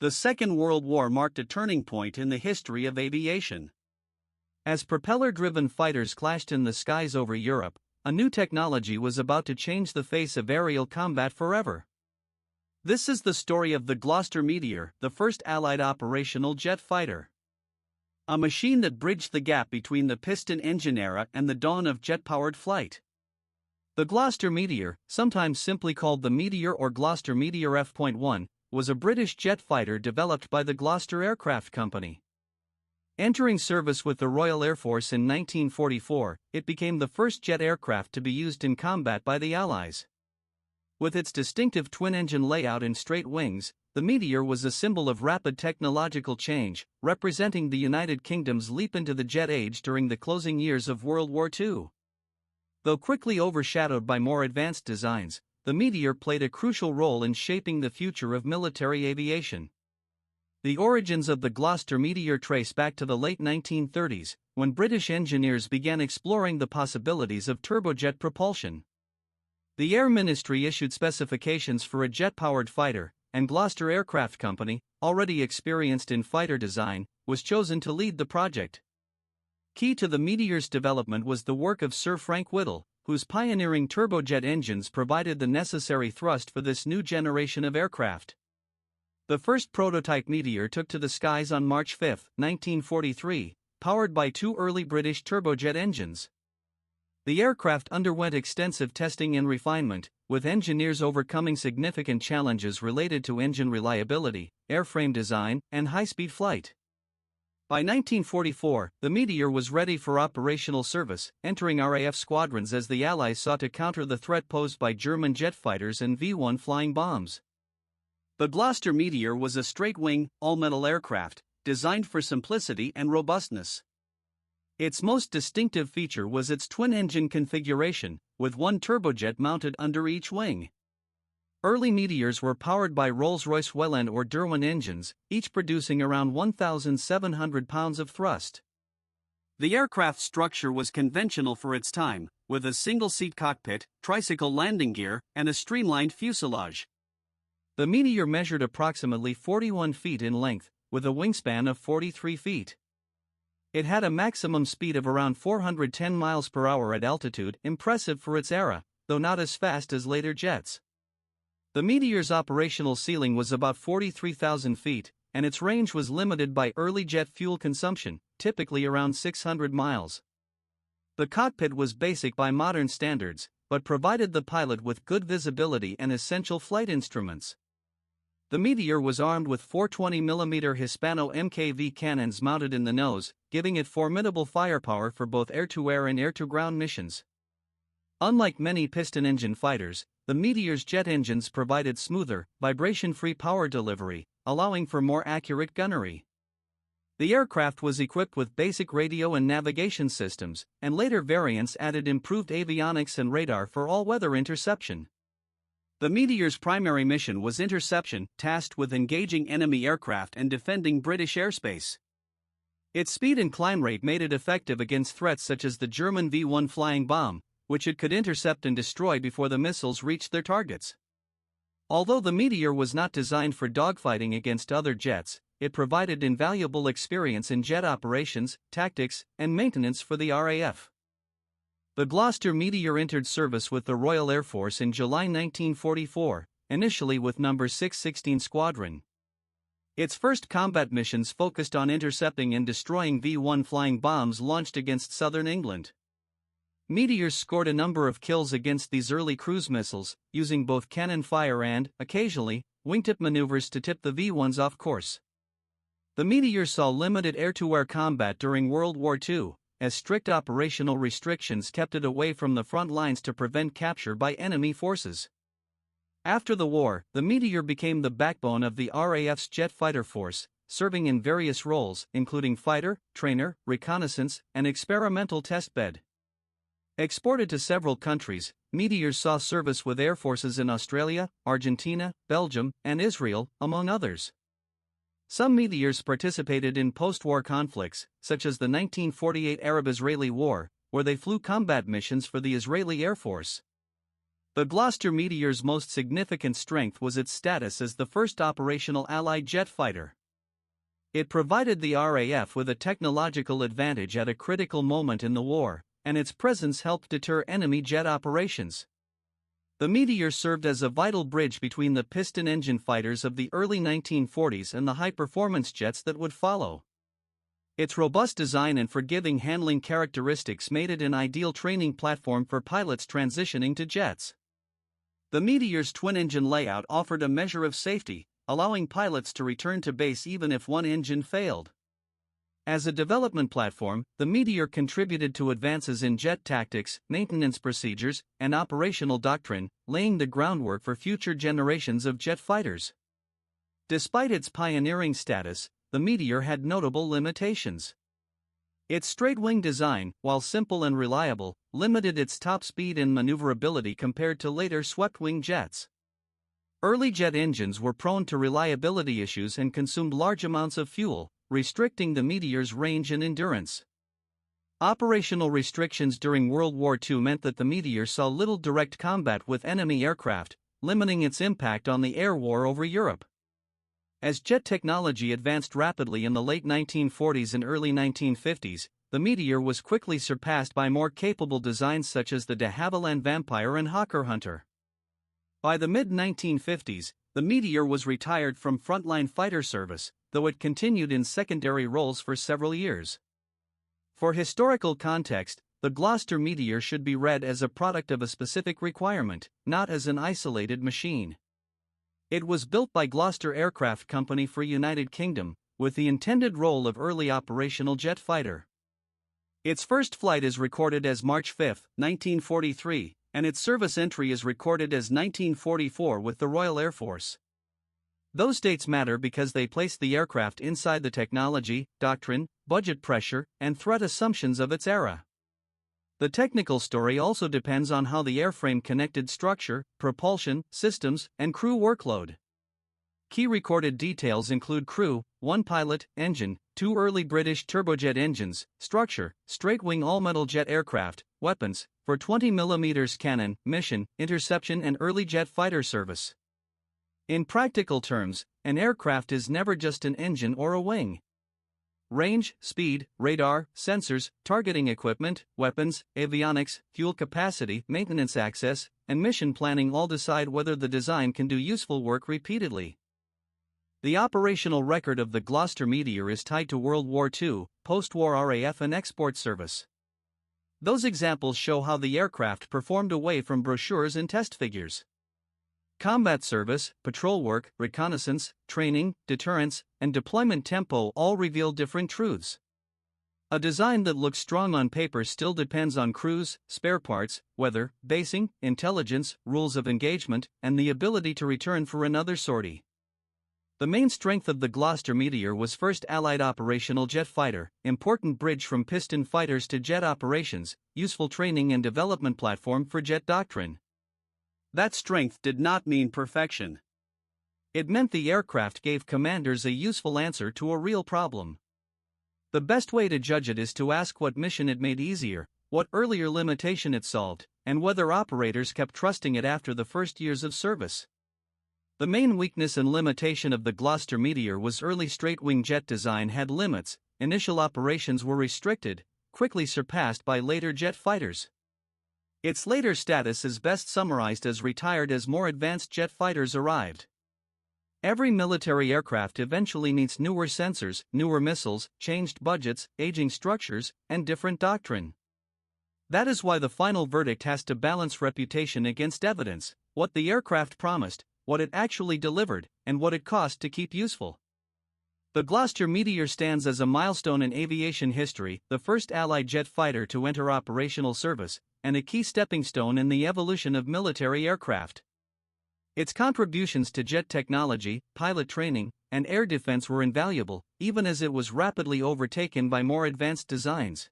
The Second World War marked a turning point in the history of aviation. As propeller-driven fighters clashed in the skies over Europe, a new technology was about to change the face of aerial combat forever. This is the story of the Gloster Meteor, the first Allied operational jet fighter. A machine that bridged the gap between the piston engine era and the dawn of jet-powered flight. The Gloster Meteor, sometimes simply called the Meteor or Gloster Meteor F.1, was a British jet fighter developed by the Gloster Aircraft Company. Entering service with the Royal Air Force in 1944, it became the first jet aircraft to be used in combat by the Allies. With its distinctive twin-engine layout and straight wings, the Meteor was a symbol of rapid technological change, representing the United Kingdom's leap into the jet age during the closing years of World War II. Though quickly overshadowed by more advanced designs, the Meteor played a crucial role in shaping the future of military aviation. The origins of the Gloster Meteor trace back to the late 1930s, when British engineers began exploring the possibilities of turbojet propulsion. The Air Ministry issued specifications for a jet-powered fighter, and Gloster Aircraft Company, already experienced in fighter design, was chosen to lead the project. Key to the Meteor's development was the work of Sir Frank Whittle, whose pioneering turbojet engines provided the necessary thrust for this new generation of aircraft. The first prototype Meteor took to the skies on March 5, 1943, powered by two early British turbojet engines. The aircraft underwent extensive testing and refinement, with engineers overcoming significant challenges related to engine reliability, airframe design, and high-speed flight. By 1944, the Meteor was ready for operational service, entering RAF squadrons as the Allies sought to counter the threat posed by German jet fighters and V-1 flying bombs. The Gloster Meteor was a straight-wing, all-metal aircraft, designed for simplicity and robustness. Its most distinctive feature was its twin-engine configuration, with one turbojet mounted under each wing. Early Meteors were powered by Rolls-Royce Welland or Derwent engines, each producing around 1,700 pounds of thrust. The aircraft's structure was conventional for its time, with a single-seat cockpit, tricycle landing gear, and a streamlined fuselage. The Meteor measured approximately 41 feet in length, with a wingspan of 43 feet. It had a maximum speed of around 410 miles per hour at altitude, impressive for its era, though not as fast as later jets. The Meteor's operational ceiling was about 43,000 feet, and its range was limited by early jet fuel consumption, typically around 600 miles. The cockpit was basic by modern standards, but provided the pilot with good visibility and essential flight instruments. The Meteor was armed with 420mm Hispano MKV cannons mounted in the nose, giving it formidable firepower for both air-to-air and air-to-ground missions. Unlike many piston-engine fighters, the Meteor's jet engines provided smoother, vibration-free power delivery, allowing for more accurate gunnery. The aircraft was equipped with basic radio and navigation systems, and later variants added improved avionics and radar for all-weather interception. The Meteor's primary mission was interception, tasked with engaging enemy aircraft and defending British airspace. Its speed and climb rate made it effective against threats such as the German V-1 flying bomb, which it could intercept and destroy before the missiles reached their targets. Although the Meteor was not designed for dogfighting against other jets, it provided invaluable experience in jet operations, tactics, and maintenance for the RAF. The Gloster Meteor entered service with the Royal Air Force in July 1944, initially with No. 616 Squadron. Its first combat missions focused on intercepting and destroying V-1 flying bombs launched against southern England. Meteors scored a number of kills against these early cruise missiles, using both cannon fire and, occasionally, wingtip maneuvers to tip the V-1s off course. The Meteor saw limited air-to-air combat during World War II, as strict operational restrictions kept it away from the front lines to prevent capture by enemy forces. After the war, the Meteor became the backbone of the RAF's jet fighter force, serving in various roles, including fighter, trainer, reconnaissance, and experimental testbed. Exported to several countries, Meteors saw service with air forces in Australia, Argentina, Belgium, and Israel, among others. Some Meteors participated in post-war conflicts, such as the 1948 Arab-Israeli War, where they flew combat missions for the Israeli Air Force. The Gloster Meteor's most significant strength was its status as the first operational Allied jet fighter. It provided the RAF with a technological advantage at a critical moment in the war, and its presence helped deter enemy jet operations. The Meteor served as a vital bridge between the piston engine fighters of the early 1940s and the high-performance jets that would follow. Its robust design and forgiving handling characteristics made it an ideal training platform for pilots transitioning to jets. The Meteor's twin-engine layout offered a measure of safety, allowing pilots to return to base even if one engine failed. As a development platform, the Meteor contributed to advances in jet tactics, maintenance procedures, and operational doctrine, laying the groundwork for future generations of jet fighters. Despite its pioneering status, the Meteor had notable limitations. Its straight-wing design, while simple and reliable, limited its top speed and maneuverability compared to later swept-wing jets. Early jet engines were prone to reliability issues and consumed large amounts of fuel, restricting the Meteor's range and endurance. Operational restrictions during World War II meant that the Meteor saw little direct combat with enemy aircraft, limiting its impact on the air war over Europe. As jet technology advanced rapidly in the late 1940s and early 1950s, the Meteor was quickly surpassed by more capable designs such as the de Havilland Vampire and Hawker Hunter. By the mid-1950s, the Meteor was retired from frontline fighter service, though it continued in secondary roles for several years. For historical context, the Gloster Meteor should be read as a product of a specific requirement, not as an isolated machine. It was built by Gloster Aircraft Company for United Kingdom, with the intended role of early operational jet fighter. Its first flight is recorded as March 5, 1943, and its service entry is recorded as 1944 with the Royal Air Force. Those dates matter because they place the aircraft inside the technology, doctrine, budget pressure, and threat assumptions of its era. The technical story also depends on how the airframe connected structure, propulsion, systems, and crew workload. Key recorded details include crew, 1 pilot, engine, 2 early British turbojet engines, structure, straight-wing all-metal jet aircraft, weapons, for 20mm cannon, mission, interception and early jet fighter service. In practical terms, an aircraft is never just an engine or a wing. Range, speed, radar, sensors, targeting equipment, weapons, avionics, fuel capacity, maintenance access, and mission planning all decide whether the design can do useful work repeatedly. The operational record of the Gloster Meteor is tied to World War II, post-war RAF and export service. Those examples show how the aircraft performed away from brochures and test figures. Combat service, patrol work, reconnaissance, training, deterrence, and deployment tempo all reveal different truths. A design that looks strong on paper still depends on crews, spare parts, weather, basing, intelligence, rules of engagement, and the ability to return for another sortie. The main strength of the Gloster Meteor was first Allied operational jet fighter, important bridge from piston fighters to jet operations, useful training and development platform for jet doctrine. That strength did not mean perfection. It meant the aircraft gave commanders a useful answer to a real problem. The best way to judge it is to ask what mission it made easier, what earlier limitation it solved, and whether operators kept trusting it after the first years of service. The main weakness and limitation of the Gloster Meteor was early straight-wing jet design had limits, initial operations were restricted, quickly surpassed by later jet fighters. Its later status is best summarized as retired as more advanced jet fighters arrived. Every military aircraft eventually needs newer sensors, newer missiles, changed budgets, aging structures, and different doctrine. That is why the final verdict has to balance reputation against evidence, what the aircraft promised, what it actually delivered, and what it cost to keep useful. The Gloster Meteor stands as a milestone in aviation history, the first Allied jet fighter to enter operational service, and a key stepping stone in the evolution of military aircraft. Its contributions to jet technology, pilot training, and air defense were invaluable, even as it was rapidly overtaken by more advanced designs.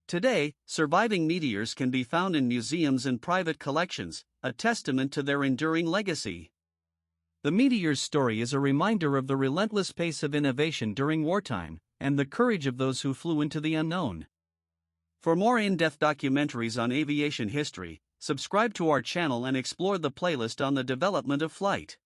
Today, surviving Meteors can be found in museums and private collections, a testament to their enduring legacy. The Meteor's story is a reminder of the relentless pace of innovation during wartime, and the courage of those who flew into the unknown. For more in-depth documentaries on aviation history, subscribe to our channel and explore the playlist on the development of flight.